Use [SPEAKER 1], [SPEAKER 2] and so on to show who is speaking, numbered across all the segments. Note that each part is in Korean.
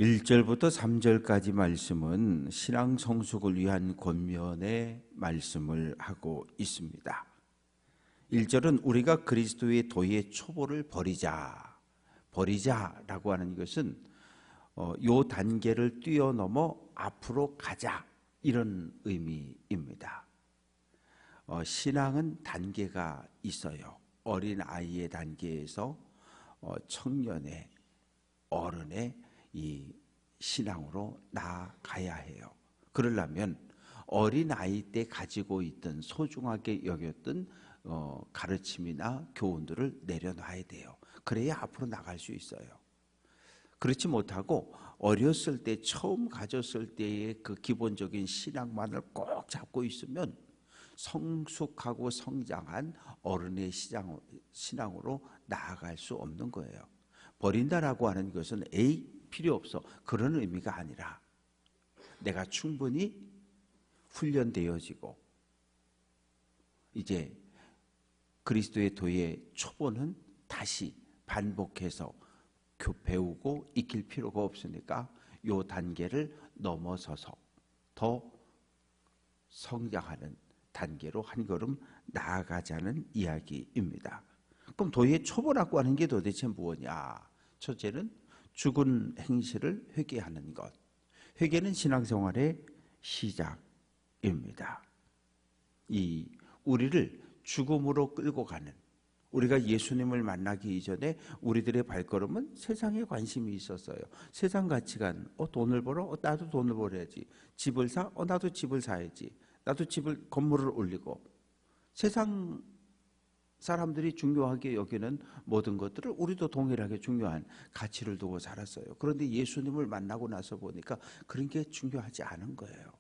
[SPEAKER 1] 1절부터 3절까지 말씀은 신앙 성숙을 위한 권면의 말씀을 하고 있습니다. 1절은 우리가 그리스도의 도의 초보를 버리자라고 하는 것은 요 단계를 뛰어넘어 앞으로 가자, 이런 의미입니다. 신앙은 단계가 있어요. 어린 아이의 단계에서 청년의, 어른의 이 신앙으로 나아가야 해요. 그러려면 어린 아이 때 가지고 있던, 소중하게 여겼던 가르침이나 교훈들을 내려놔야 돼요. 그래야 앞으로 나갈 수 있어요. 그렇지 못하고 어렸을 때, 처음 가졌을 때의 그 기본적인 신앙만을 꼭 잡고 있으면 성숙하고 성장한 어른의 신앙으로 나아갈 수 없는 거예요. 버린다라고 하는 것은 필요 없어, 그런 의미가 아니라 내가 충분히 훈련되어지고 이제 그리스도의 도의 초보는 다시 반복해서 배우고 익힐 필요가 없으니까 이 단계를 넘어서서 더 성장하는 단계로 한 걸음 나아가자는 이야기입니다. 그럼 도의 초보라고 하는 게 도대체 무엇이냐? 첫째는 죽은 행실을 회개하는 것. 회개는 신앙생활의 시작입니다. 우리를 죽음으로 끌고 가는, 우리가 예수님을 만나기 이전에 우리들의 발걸음은 세상에 관심이 있었어요. 세상 가치관, 돈을 벌어? 나도 돈을 벌어야지. 집을 사? 나도 집을 사야지. 나도 건물을 올리고. 세상 사람들이 중요하게 여기는 모든 것들을 우리도 동일하게 중요한 가치를 두고 살았어요. 그런데 예수님을 만나고 나서 보니까 그런 게 중요하지 않은 거예요.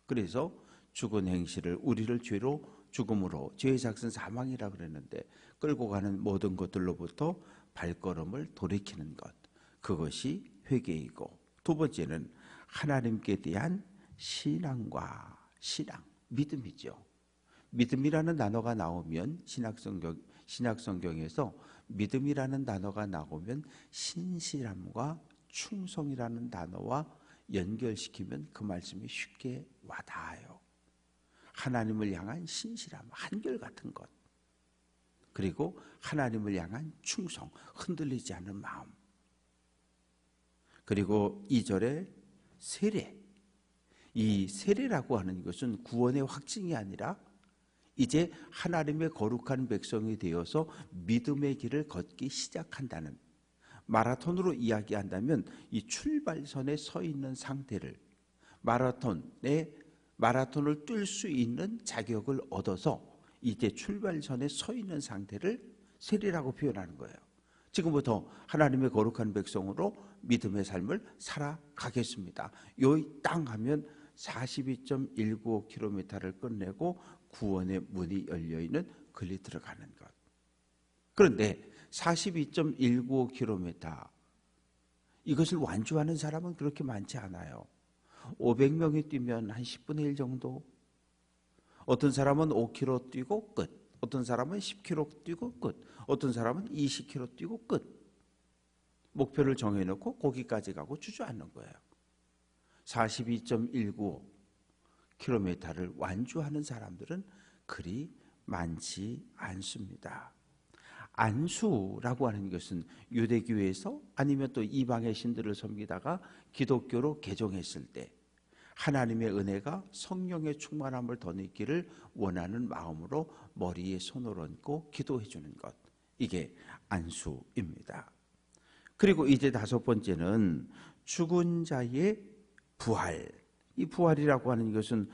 [SPEAKER 1] 그래서 죽은 행실을, 우리를 죄로, 죽음으로, 죄의 삭은 사망이라 그랬는데 끌고 가는 모든 것들로부터 발걸음을 돌이키는 것, 그것이 회개이고, 두 번째는 하나님께 대한 신앙, 믿음이죠. 믿음이라는 단어가 나오면 신약성경에서 믿음이라는 단어가 나오면 신실함과 충성이라는 단어와 연결시키면 그 말씀이 쉽게 와닿아요. 하나님을 향한 신실함, 한결같은 것, 그리고 하나님을 향한 충성, 흔들리지 않는 마음, 그리고 2절에 세례. 이 세례라고 하는 것은 구원의 확증이 아니라 이제 하나님의 거룩한 백성이 되어서 믿음의 길을 걷기 시작한다는, 마라톤으로 이야기한다면 이 출발선에 서 있는 상태를, 마라톤을 뛸 수 있는 자격을 얻어서 이제 출발선에 서 있는 상태를 세례라고 표현하는 거예요. 지금부터 하나님의 거룩한 백성으로 믿음의 삶을 살아가겠습니다. 요 땅 하면 42.195km를 끝내고 구원의 문이 열려있는 글이 들어가는 것. 그런데 42.195km, 이것을 완주하는 사람은 그렇게 많지 않아요. 500명이 뛰면 한 10분의 1 정도, 어떤 사람은 5km 뛰고 끝, 어떤 사람은 10km 뛰고 끝, 어떤 사람은 20km 뛰고 끝. 목표를 정해놓고 거기까지 가고 주저앉는 거예요. 42.195km를 완주하는 사람들은 그리 많지 않습니다. 안수라고 하는 것은 유대교에서 아니면 또 이방의 신들을 섬기다가 기독교로 개종했을 때 하나님의 은혜가, 성령의 충만함을 더 있기를 원하는 마음으로 머리에 손을 얹고 기도해 주는 것, 이게 안수입니다. 그리고 이제 다섯 번째는 죽은 자의 부활. 이 부활이라고 하는 것은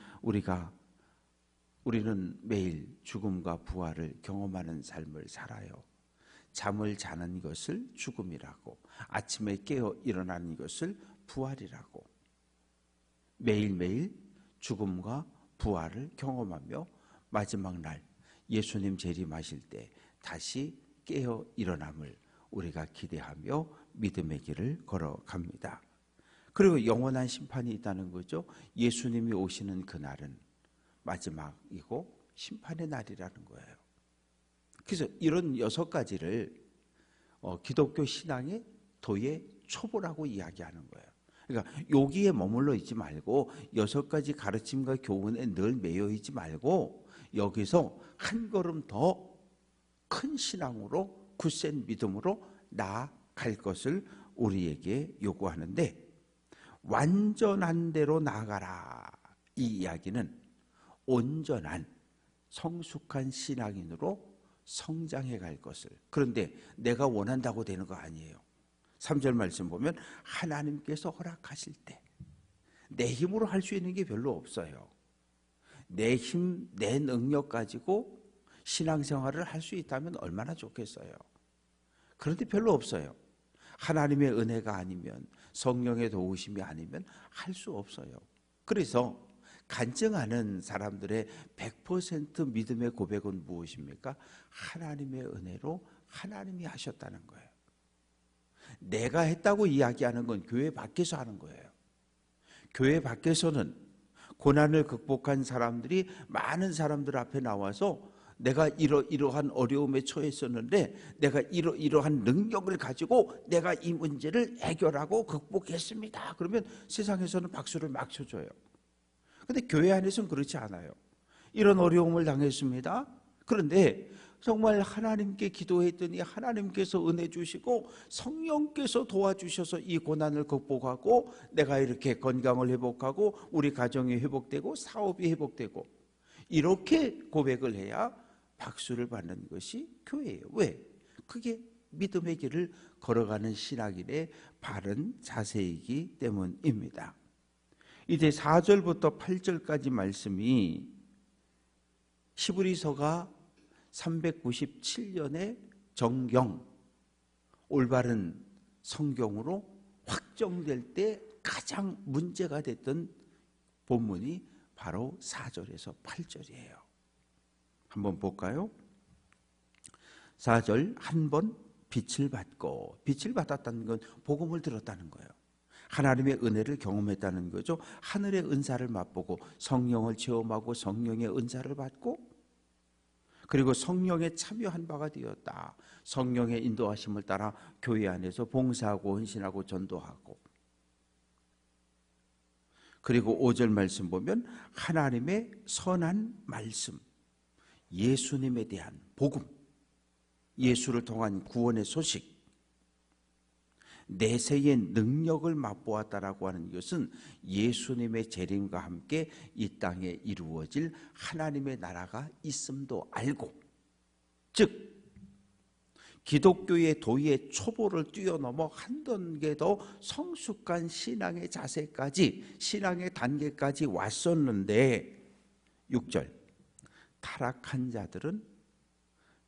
[SPEAKER 1] 우리는 매일 죽음과 부활을 경험하는 삶을 살아요. 잠을 자는 것을 죽음이라고, 아침에 깨어 일어나는 것을 부활이라고, 매일매일 죽음과 부활을 경험하며 마지막 날 예수님 재림하실 때 다시 깨어 일어남을 우리가 기대하며 믿음의 길을 걸어갑니다. 그리고 영원한 심판이 있다는 거죠. 예수님이 오시는 그날은 마지막이고 심판의 날이라는 거예요. 그래서 이런 6가지를 기독교 신앙의 도의 초보라고 이야기하는 거예요. 그러니까 여기에 머물러 있지 말고 6가지 가르침과 교훈에 늘 매여 있지 말고 여기서 한 걸음 더 큰 신앙으로 굳센 믿음으로 나아갈 것을 우리에게 요구하는데, 완전한 대로 나아가라, 이 이야기는 온전한 성숙한 신앙인으로 성장해 갈 것을. 그런데 내가 원한다고 되는 거 아니에요. 3절 말씀 보면 하나님께서 허락하실 때, 내 힘으로 할 수 있는 게 별로 없어요. 내 힘, 내 능력 가지고 신앙생활을 할 수 있다면 얼마나 좋겠어요. 그런데 별로 없어요. 하나님의 은혜가 아니면, 성령의 도우심이 아니면 할 수 없어요. 그래서 간증하는 사람들의 100% 믿음의 고백은 무엇입니까? 하나님의 은혜로 하나님이 하셨다는 거예요. 내가 했다고 이야기하는 건 교회 밖에서 하는 거예요. 교회 밖에서는 고난을 극복한 사람들이 많은 사람들 앞에 나와서 내가 이러한 어려움에 처했었는데 내가 이러한 능력을 가지고 내가 이 문제를 해결하고 극복했습니다. 그러면 세상에서는 박수를 막 쳐줘요. 근데 교회 안에서는 그렇지 않아요. 이런 어려움을 당했습니다. 그런데 정말 하나님께 기도했더니 하나님께서 은혜 주시고 성령께서 도와주셔서 이 고난을 극복하고 내가 이렇게 건강을 회복하고 우리 가정이 회복되고 사업이 회복되고, 이렇게 고백을 해야 박수를 받는 것이 교회예요. 왜? 그게 믿음의 길을 걸어가는 신앙인의 바른 자세이기 때문입니다. 이제 4절부터 8절까지 말씀이 히브리서가 397년의 정경, 올바른 성경으로 확정될 때 가장 문제가 됐던 본문이 바로 4절에서 8절이에요. 한번 볼까요? 4절, 한 번 빛을 받고, 빛을 받았다는 건 복음을 들었다는 거예요. 하나님의 은혜를 경험했다는 거죠. 하늘의 은사를 맛보고 성령을 체험하고 성령의 은사를 받고, 그리고 성령에 참여한 바가 되었다. 성령의 인도하심을 따라 교회 안에서 봉사하고 헌신하고 전도하고, 그리고 5절 말씀 보면 하나님의 선한 말씀, 예수님에 대한 복음, 예수를 통한 구원의 소식, 내세의 능력을 맛보았다라고 하는 것은 예수님의 재림과 함께 이 땅에 이루어질 하나님의 나라가 있음도 알고, 즉 기독교의 도의의 초보를 뛰어넘어 한 단계 더 성숙한 신앙의 자세까지, 신앙의 단계까지 왔었는데, 6절, 타락한 자들은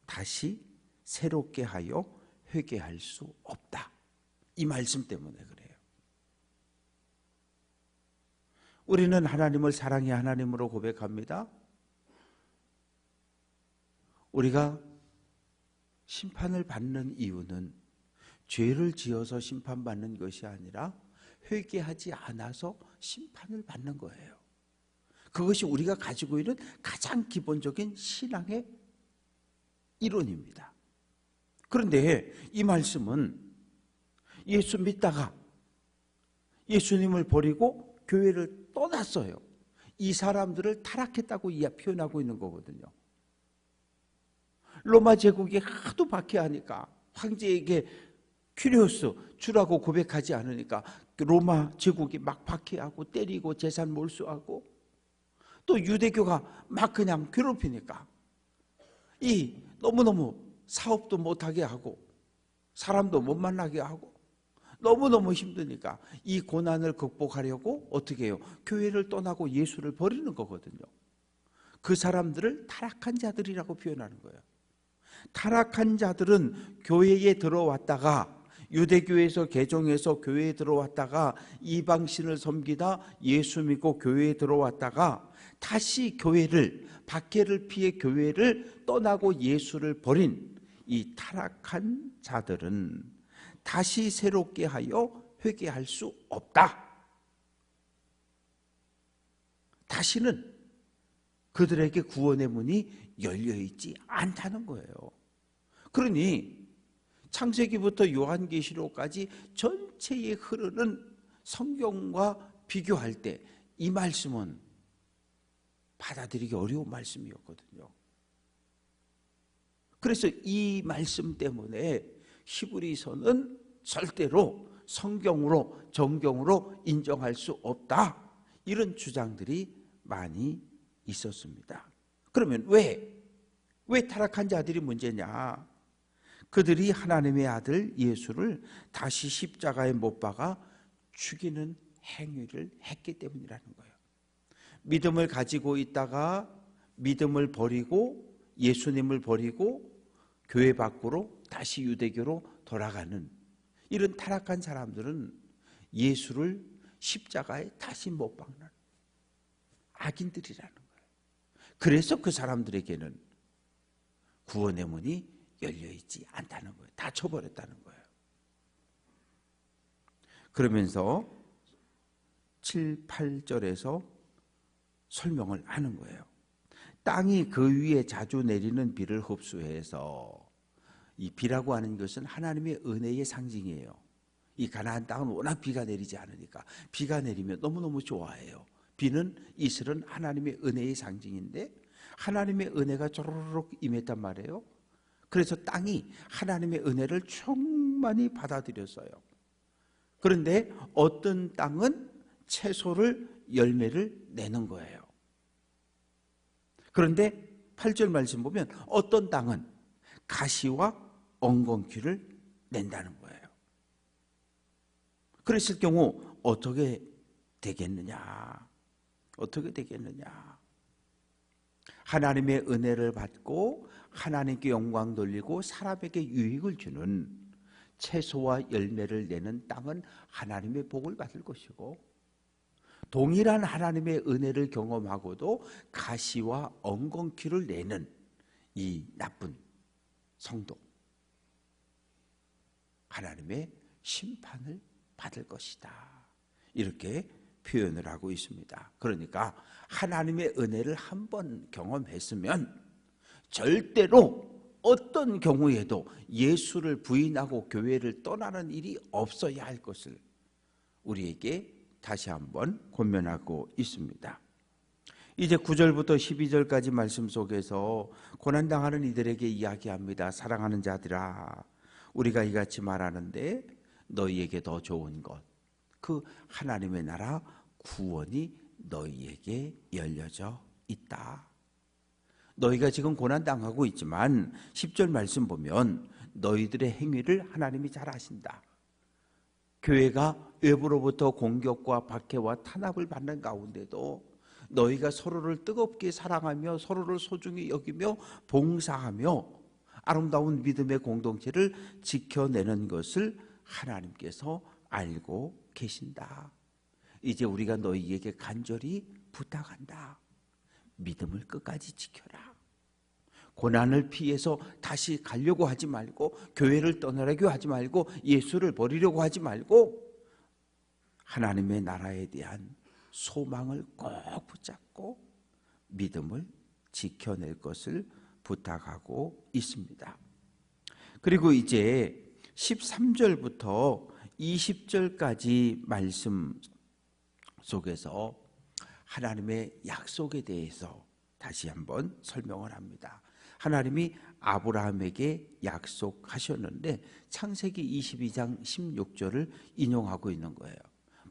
[SPEAKER 1] 다시 새롭게 하여 회개할 수 없다. 이 말씀 때문에 그래요. 우리는 하나님을 사랑의 하나님으로 고백합니다. 우리가 심판을 받는 이유는 죄를 지어서 심판받는 것이 아니라 회개하지 않아서 심판을 받는 거예요. 그것이 우리가 가지고 있는 가장 기본적인 신앙의 이론입니다. 그런데 이 말씀은 예수 믿다가 예수님을 버리고 교회를 떠났어요. 이 사람들을 타락했다고 표현하고 있는 거거든요. 로마 제국이 하도 박해하니까, 황제에게 퀴리오스 주라고 고백하지 않으니까 로마 제국이 막 박해하고 때리고 재산 몰수하고, 또 유대교가 막 그냥 괴롭히니까 이 너무너무 사업도 못하게 하고 사람도 못 만나게 하고 너무너무 힘드니까 이 고난을 극복하려고 어떻게 해요? 교회를 떠나고 예수를 버리는 거거든요. 그 사람들을 타락한 자들이라고 표현하는 거예요. 타락한 자들은 교회에 들어왔다가, 유대교에서 개종해서 교회에 들어왔다가 이방신을 섬기다 예수 믿고 교회에 들어왔다가 다시 교회를, 박해를 피해 교회를 떠나고 예수를 버린 이 타락한 자들은 다시 새롭게 하여 회개할 수 없다. 다시는 그들에게 구원의 문이 열려있지 않다는 거예요. 그러니 창세기부터 요한계시록까지 전체에 흐르는 성경과 비교할 때 이 말씀은 받아들이기 어려운 말씀이었거든요. 그래서 이 말씀 때문에 히브리서는 절대로 성경으로, 정경으로 인정할 수 없다, 이런 주장들이 많이 있었습니다. 그러면 왜 타락한 자들이 문제냐? 그들이 하나님의 아들 예수를 다시 십자가에 못 박아 죽이는 행위를 했기 때문이라는 거예요. 믿음을 가지고 있다가 믿음을 버리고 예수님을 버리고 교회 밖으로 다시 유대교로 돌아가는 이런 타락한 사람들은 예수를 십자가에 다시 못 박는 악인들이라는 거예요. 그래서 그 사람들에게는 구원의 문이 열려있지 않다는 거예요. 닫혀버렸다는 거예요. 그러면서 7, 8절에서 설명을 하는 거예요. 땅이 그 위에 자주 내리는 비를 흡수해서, 이 비라고 하는 것은 하나님의 은혜의 상징이에요. 이 가나안 땅은 워낙 비가 내리지 않으니까 비가 내리면 너무너무 좋아해요. 비는 이슬은 하나님의 은혜의 상징인데 하나님의 은혜가 조르륵 임했단 말이에요. 그래서 땅이 하나님의 은혜를 충만히 받아들였어요. 그런데 어떤 땅은 채소를, 열매를 내는 거예요. 그런데 8절 말씀 보면 어떤 땅은 가시와 엉겅퀴를 낸다는 거예요. 그랬을 경우 어떻게 되겠느냐? 어떻게 되겠느냐? 하나님의 은혜를 받고 하나님께 영광 돌리고 사람에게 유익을 주는 채소와 열매를 내는 땅은 하나님의 복을 받을 것이고, 동일한 하나님의 은혜를 경험하고도 가시와 엉겅퀴를 내는 이 나쁜 성도, 하나님의 심판을 받을 것이다, 이렇게 표현을 하고 있습니다. 그러니까 하나님의 은혜를 한번 경험했으면 절대로 어떤 경우에도 예수를 부인하고 교회를 떠나는 일이 없어야 할 것을 우리에게 다시 한번 권면하고 있습니다. 이제 9절부터 12절까지 말씀 속에서 고난당하는 이들에게 이야기합니다. 사랑하는 자들아, 우리가 이같이 말하는데 너희에게 더 좋은 것, 그 하나님의 나라 구원이 너희에게 열려져 있다. 너희가 지금 고난당하고 있지만 10절 말씀 보면 너희들의 행위를 하나님이 잘 아신다. 교회가 외부로부터 공격과 박해와 탄압을 받는 가운데도 너희가 서로를 뜨겁게 사랑하며 서로를 소중히 여기며 봉사하며 아름다운 믿음의 공동체를 지켜내는 것을 하나님께서 알고 계신다. 이제 우리가 너희에게 간절히 부탁한다. 믿음을 끝까지 지켜라. 고난을 피해서 다시 가려고 하지 말고, 교회를 떠나려고 하지 말고, 예수를 버리려고 하지 말고 하나님의 나라에 대한 소망을 꼭 붙잡고 믿음을 지켜낼 것을 부탁하고 있습니다. 그리고 이제 13절부터 20절까지 말씀 속에서 하나님의 약속에 대해서 다시 한번 설명을 합니다. 하나님이 아브라함에게 약속하셨는데 창세기 22장 16절을 인용하고 있는 거예요.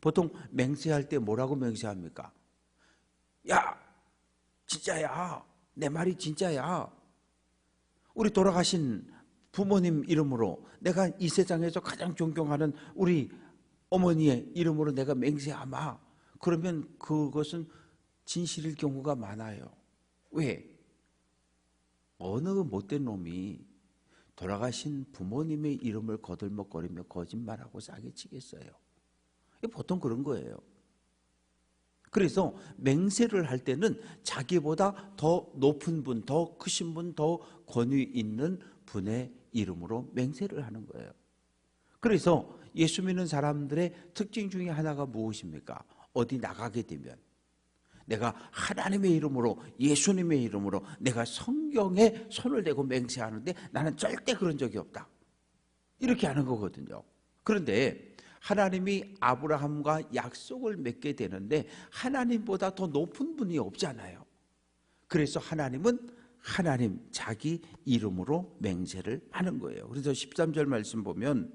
[SPEAKER 1] 보통 맹세할 때 뭐라고 맹세합니까? 야, 진짜야. 내 말이 진짜야. 우리 돌아가신 부모님 이름으로, 내가 이 세상에서 가장 존경하는 우리 어머니의 이름으로 내가 맹세하마. 그러면 그것은 진실일 경우가 많아요. 왜? 어느 못된 놈이 돌아가신 부모님의 이름을 거들먹거리며 거짓말하고 사기치겠어요? 보통 그런 거예요. 그래서 맹세를 할 때는 자기보다 더 높은 분, 더 크신 분, 더 권위 있는 분의 이름으로 맹세를 하는 거예요. 그래서 예수 믿는 사람들의 특징 중에 하나가 무엇입니까? 어디 나가게 되면 내가 하나님의 이름으로, 예수님의 이름으로 내가 성경에 손을 대고 맹세하는데 나는 절대 그런 적이 없다. 이렇게 하는 거거든요. 그런데 하나님이 아브라함과 약속을 맺게 되는데 하나님보다 더 높은 분이 없잖아요. 그래서 하나님은 하나님 자기 이름으로 맹세를 하는 거예요. 그래서 13절 말씀 보면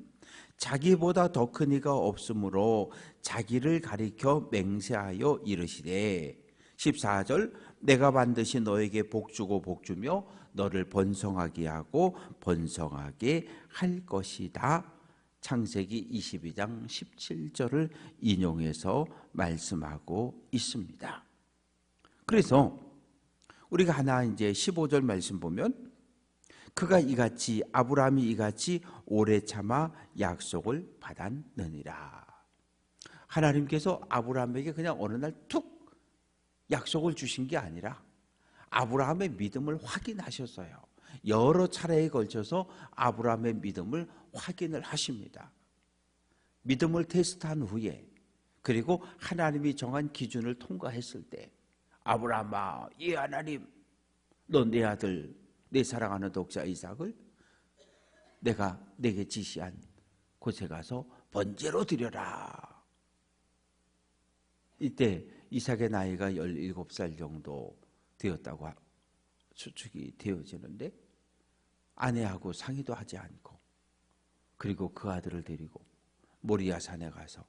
[SPEAKER 1] 자기보다 더 큰 이가 없으므로 자기를 가리켜 맹세하여 이르시되 14절 내가 반드시 너에게 복주고 복주며 너를 번성하게 하고 번성하게 할 것이다. 창세기 22장 17절을 인용해서 말씀하고 있습니다. 그래서 우리가 하나 이제 15절 말씀 보면 그가 이같이 아브라함이 이같이 오래 참아 약속을 받았느니라. 하나님께서 아브라함에게 그냥 어느 날 툭 약속을 주신 게 아니라 아브라함의 믿음을 확인하셨어요. 여러 차례에 걸쳐서 아브라함의 믿음을 확인을 하십니다. 믿음을 테스트한 후에 그리고 하나님이 정한 기준을 통과했을 때 아브라함아, 이 하나님, 너 내 아들, 내 사랑하는 독자 이삭을 내가 내게 지시한 곳에 가서 번제로 드려라. 이때 이삭의 나이가 17살 정도 되었다고 추측이 되어지는데 아내하고 상의도 하지 않고 그리고 그 아들을 데리고 모리아 산에 가서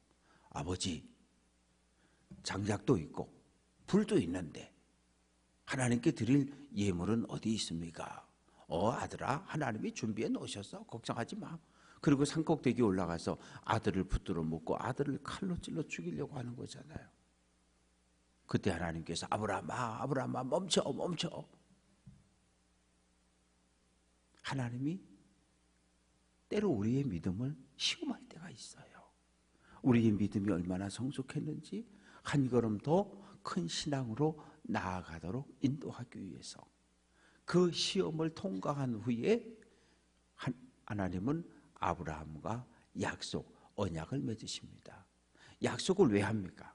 [SPEAKER 1] 아버지, 장작도 있고 불도 있는데 하나님께 드릴 예물은 어디 있습니까? 아들아, 하나님이 준비해 놓으셨어. 걱정하지 마. 그리고 산꼭대기 올라가서 아들을 붙들어 묶고 아들을 칼로 찔러 죽이려고 하는 거잖아요. 그때 하나님께서 아브라함아 멈춰. 하나님이 때로 우리의 믿음을 시험할 때가 있어요. 우리의 믿음이 얼마나 성숙했는지 한 걸음 더 큰 신앙으로 나아가도록 인도하기 위해서 그 시험을 통과한 후에 하나님은 아브라함과 약속, 언약을 맺으십니다. 약속을 왜 합니까?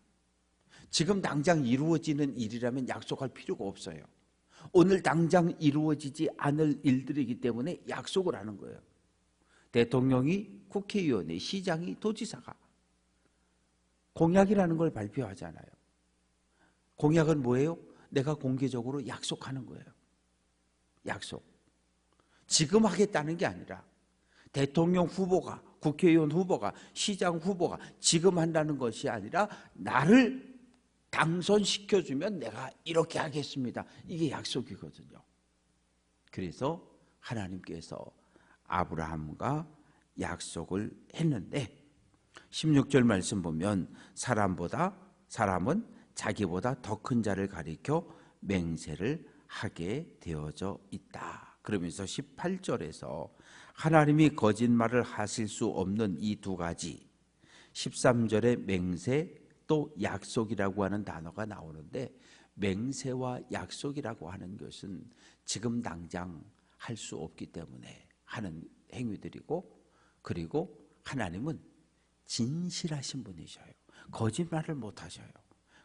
[SPEAKER 1] 지금 당장 이루어지는 일이라면 약속할 필요가 없어요. 오늘 당장 이루어지지 않을 일들이기 때문에 약속을 하는 거예요. 대통령이 국회의원이, 시장이, 도지사가 공약이라는 걸 발표하잖아요. 공약은 뭐예요? 내가 공개적으로 약속하는 거예요. 약속. 지금 하겠다는 게 아니라 대통령 후보가, 국회의원 후보가, 시장 후보가 지금 한다는 것이 아니라 나를 당선시켜주면 내가 이렇게 하겠습니다. 이게 약속이거든요. 그래서 하나님께서 아브라함과 약속을 했는데 16절 말씀 보면 사람은 자기보다 더 큰 자를 가리켜 맹세를 하게 되어져 있다. 그러면서 18절에서 하나님이 거짓말을 하실 수 없는 이 두 가지 13절에 맹세 또 약속이라고 하는 단어가 나오는데 맹세와 약속이라고 하는 것은 지금 당장 할 수 없기 때문에 하는 행위들이고 그리고 하나님은 진실하신 분이셔요. 거짓말을 못 하셔요.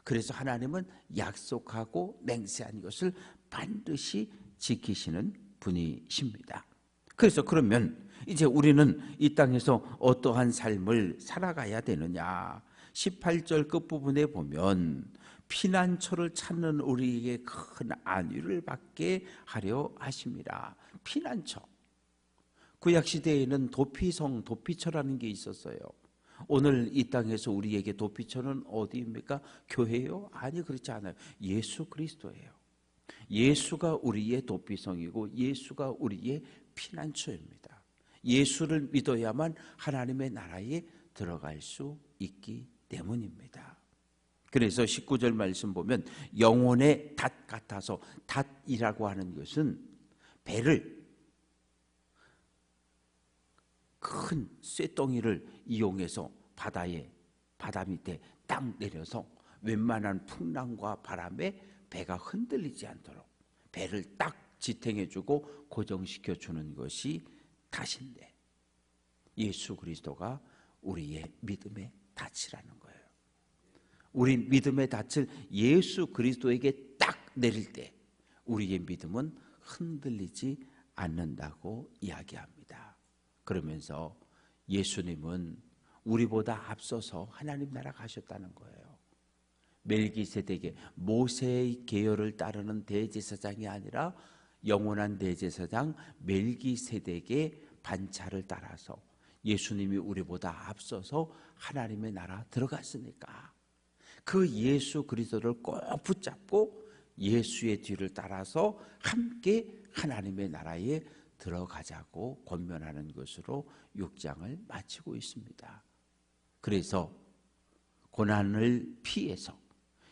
[SPEAKER 1] 그래서 하나님은 약속하고 맹세한 것을 반드시 지키시는 분이십니다. 그래서 그러면 이제 우리는 이 땅에서 어떠한 삶을 살아가야 되느냐? 18절 끝부분에 보면 피난처를 찾는 우리에게 큰 안위를 받게 하려 하십니다. 피난처. 구약시대에는 도피성, 도피처라는 게 있었어요. 오늘 이 땅에서 우리에게 도피처는 어디입니까? 교회요? 아니, 그렇지 않아요. 예수 그리스도예요. 예수가 우리의 도피성이고 예수가 우리의 피난처입니다. 예수를 믿어야만 하나님의 나라에 들어갈 수 있기 때문입니다. 그래서 19절 말씀 보면 영혼의 닷 같아서, 닷이라고 하는 것은 배를, 큰 쇠덩이를 이용해서 바다 밑에 딱 내려서 웬만한 풍랑과 바람에 배가 흔들리지 않도록 배를 딱 지탱해주고 고정시켜주는 것이 닷인데, 예수 그리스도가 우리의 믿음의 닷이라는 거예요. 우리 믿음의 닷을 예수 그리스도에게 딱 내릴 때 우리의 믿음은 흔들리지 않는다고 이야기합니다. 그러면서 예수님은 우리보다 앞서서 하나님 나라 가셨다는 거예요. 멜기세덱의 모세의 계열을 따르는 대제사장이 아니라 영원한 대제사장 멜기세덱의 반차를 따라서 예수님이 우리보다 앞서서 하나님의 나라 들어갔으니까 그 예수 그리스도를 꼭 붙잡고 예수의 뒤를 따라서 함께 하나님의 나라에 들어가자고 권면하는 것으로 6장을 마치고 있습니다. 그래서 고난을 피해서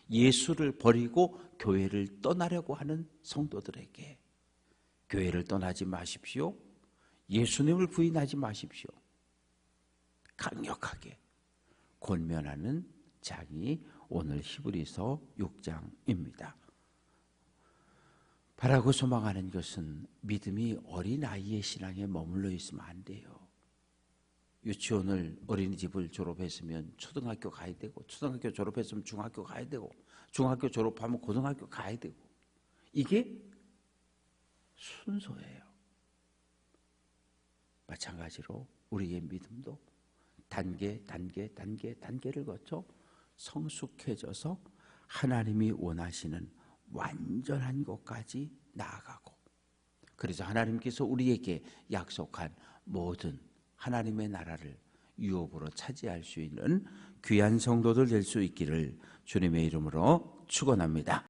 [SPEAKER 1] 예수를 버리고 교회를 떠나려고 하는 성도들에게 교회를 떠나지 마십시오. 예수님을 부인하지 마십시오. 강력하게 권면하는 장이 오늘 히브리서 6장입니다. 바라고 소망하는 것은 믿음이 어린아이의 신앙에 머물러 있으면 안 돼요. 유치원을 어린이집을 졸업했으면 초등학교 가야 되고 초등학교 졸업했으면 중학교 가야 되고 중학교 졸업하면 고등학교 가야 되고 이게 순서예요. 마찬가지로 우리의 믿음도 단계를 거쳐 성숙해져서 하나님이 원하시는 완전한 것까지 나아가고 그래서 하나님께서 우리에게 약속한 모든 하나님의 나라를 유업으로 차지할 수 있는 귀한 성도들 될 수 있기를 주님의 이름으로 축원합니다.